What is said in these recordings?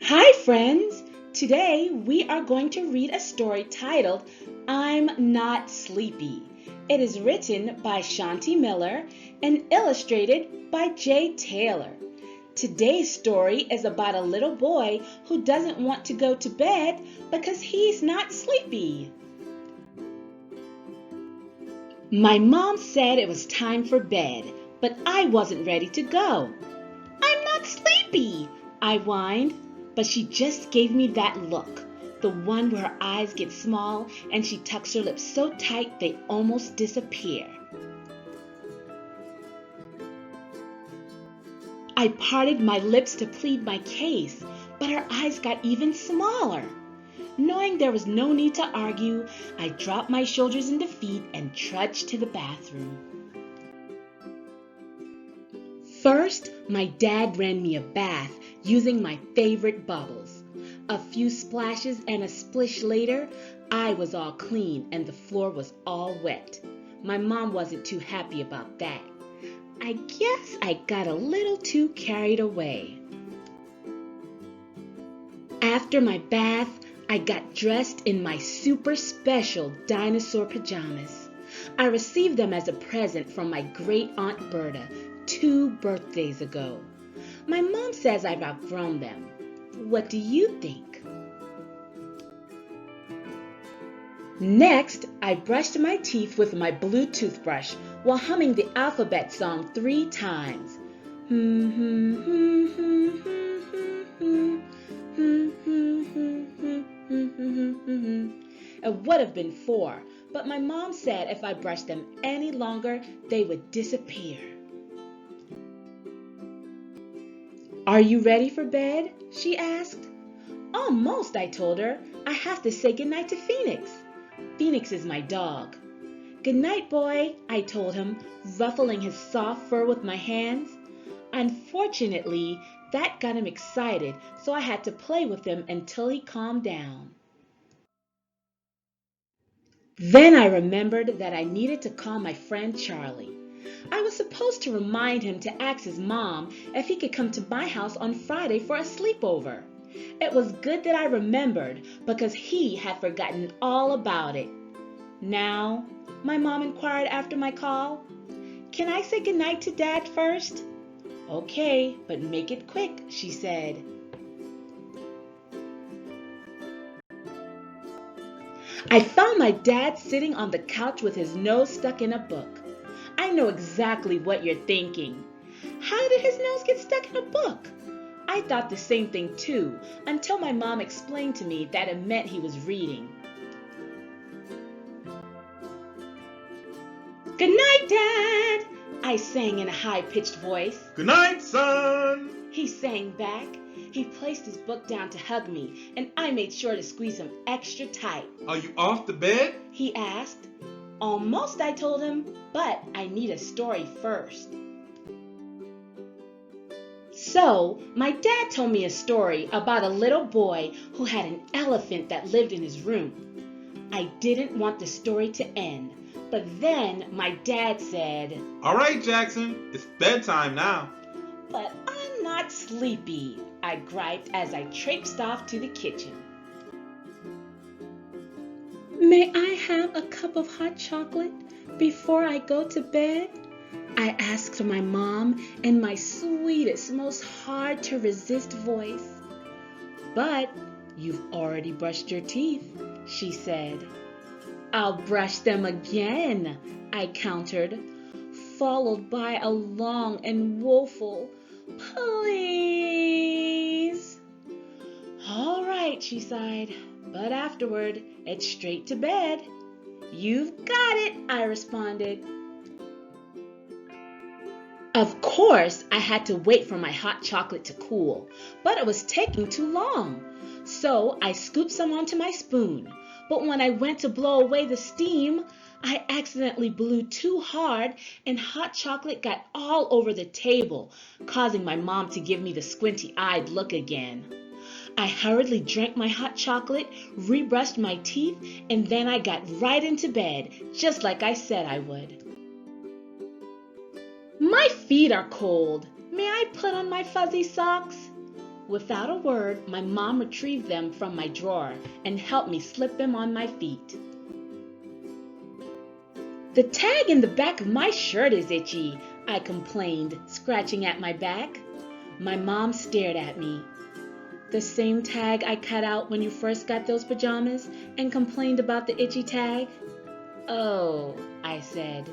Hi, friends! Today we are going to read a story titled I'm Not Sleepy. It is written by Shanti Miller and illustrated by Jay Taylor. Today's story is about a little boy who doesn't want to go to bed because he's not sleepy. My mom said it was time for bed, but I wasn't ready to go. I'm not sleepy, I whined, but she just gave me that look, the one where her eyes get small and she tucks her lips so tight they almost disappear. I parted my lips to plead my case, but her eyes got even smaller. Knowing there was no need to argue, I dropped my shoulders in defeat and trudged to the bathroom. First, my dad ran me a bath using my favorite bubbles. A few splashes and a splish later, I was all clean and the floor was all wet. My mom wasn't too happy about that. I guess I got a little too carried away. After my bath, I got dressed in my super special dinosaur pajamas. I received them as a present from my great aunt Berta 2 birthdays ago. My mom says I've outgrown them. What do you think? Next, I brushed my teeth with my blue toothbrush while humming the alphabet song 3 times. It would have been 4, but my mom said if I brushed them any longer, they would disappear. Are you ready for bed? She asked. Almost, I told her. I have to say goodnight to Phoenix. Phoenix is my dog. Goodnight, boy, I told him, ruffling his soft fur with my hands. Unfortunately, that got him excited, so I had to play with him until he calmed down. Then I remembered that I needed to call my friend Charlie. I was supposed to remind him to ask his mom if he could come to my house on Friday for a sleepover. It was good that I remembered because he had forgotten all about it. Now, my mom inquired after my call, can I say goodnight to Dad first? Okay, but make it quick, she said. I found my dad sitting on the couch with his nose stuck in a book. I know exactly what you're thinking. How did his nose get stuck in a book? I thought the same thing too, until my mom explained to me that it meant he was reading. Good night, Dad, I sang in a high-pitched voice. Good night, son, he sang back. He placed his book down to hug me, and I made sure to squeeze him extra tight. Are you off to bed? He asked. Almost, I told him, but I need a story first. So, my dad told me a story about a little boy who had an elephant that lived in his room. I didn't want the story to end, but then my dad said, All right, Jackson, it's bedtime now. But I'm not sleepy, I griped as I traipsed off to the kitchen. May I have a cup of hot chocolate before I go to bed? I asked my mom in my sweetest, most hard-to-resist voice. But you've already brushed your teeth, she said. I'll brush them again, I countered, followed by a long and woeful, please. All right, she sighed, but afterward, it's straight to bed. You've got it, I responded. Of course, I had to wait for my hot chocolate to cool, but it was taking too long. So I scooped some onto my spoon, but when I went to blow away the steam, I accidentally blew too hard and hot chocolate got all over the table, causing my mom to give me the squinty-eyed look again. I hurriedly drank my hot chocolate, rebrushed my teeth, and then I got right into bed, just like I said I would. My feet are cold. May I put on my fuzzy socks? Without a word, my mom retrieved them from my drawer and helped me slip them on my feet. "The tag in the back of my shirt is itchy," I complained, scratching at my back. My mom stared at me. "The same tag I cut out when you first got those pajamas and complained about the itchy tag?" "Oh," I said.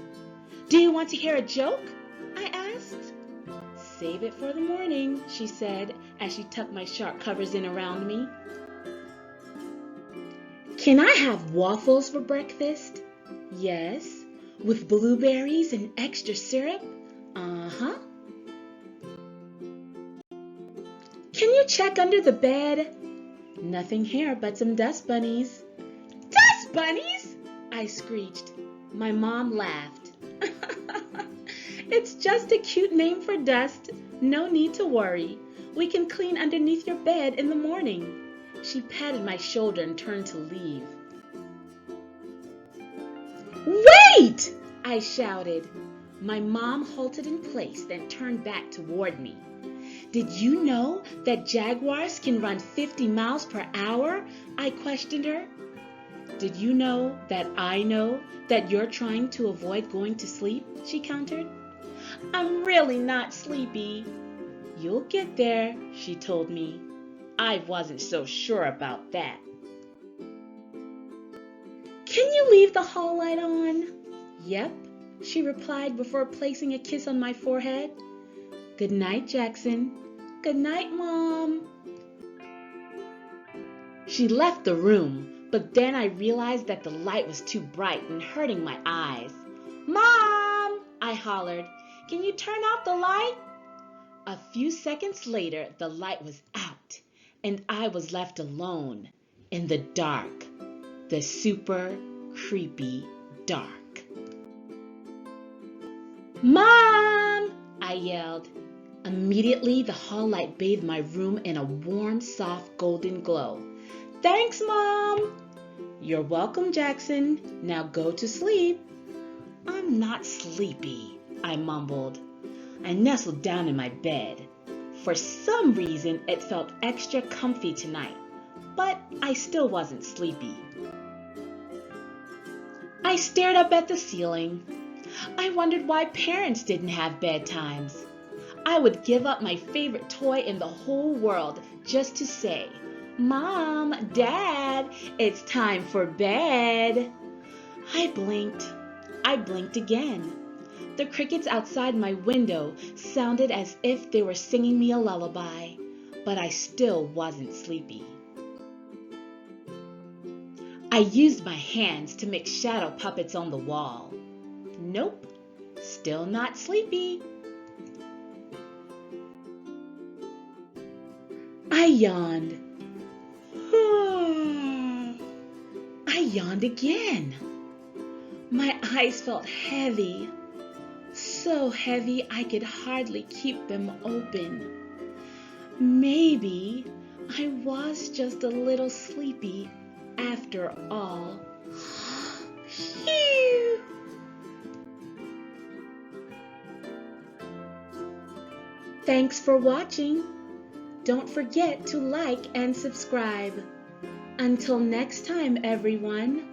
"Do you want to hear a joke?" I asked. "Save it for the morning," she said as she tucked my sharp covers in around me. "Can I have waffles for breakfast?" "Yes." "With blueberries and extra syrup?" "Uh-huh." "Can you check under the bed?" "Nothing here but some dust bunnies." "Dust bunnies?" I screeched. My mom laughed. "It's just a cute name for dust. No need to worry. We can clean underneath your bed in the morning." She patted my shoulder and turned to leave. "Wait!" I shouted. My mom halted in place, then turned back toward me. "Did you know that jaguars can run 50 miles per hour?" I questioned her. "Did you know that you're trying to avoid going to sleep?" she countered. "I'm really not sleepy." "You'll get there," she told me. I wasn't so sure about that. "Can you leave the hall light on?" "Yep," she replied before placing a kiss on my forehead. "Good night, Jackson." "Good night, Mom." She left the room, but then I realized that the light was too bright and hurting my eyes. "Mom!" I hollered. "Can you turn off the light?" A few seconds later, the light was out, and I was left alone in the dark, the super creepy dark. "Mom!" I yelled. Immediately, the hall light bathed my room in a warm, soft, golden glow. "Thanks, Mom." "You're welcome, Jackson. Now go to sleep." "I'm not sleepy," I mumbled. I nestled down in my bed. For some reason, it felt extra comfy tonight, but I still wasn't sleepy. I stared up at the ceiling. I wondered why parents didn't have bedtimes. I would give up my favorite toy in the whole world just to say, "Mom, Dad, it's time for bed." I blinked again. The crickets outside my window sounded as if they were singing me a lullaby, but I still wasn't sleepy. I used my hands to make shadow puppets on the wall. Nope, still not sleepy. I yawned. I yawned again. My eyes felt heavy. So heavy I could hardly keep them open. Maybe I was just a little sleepy after all. Phew! Thanks for watching. Don't forget to like and subscribe. Until next time, everyone.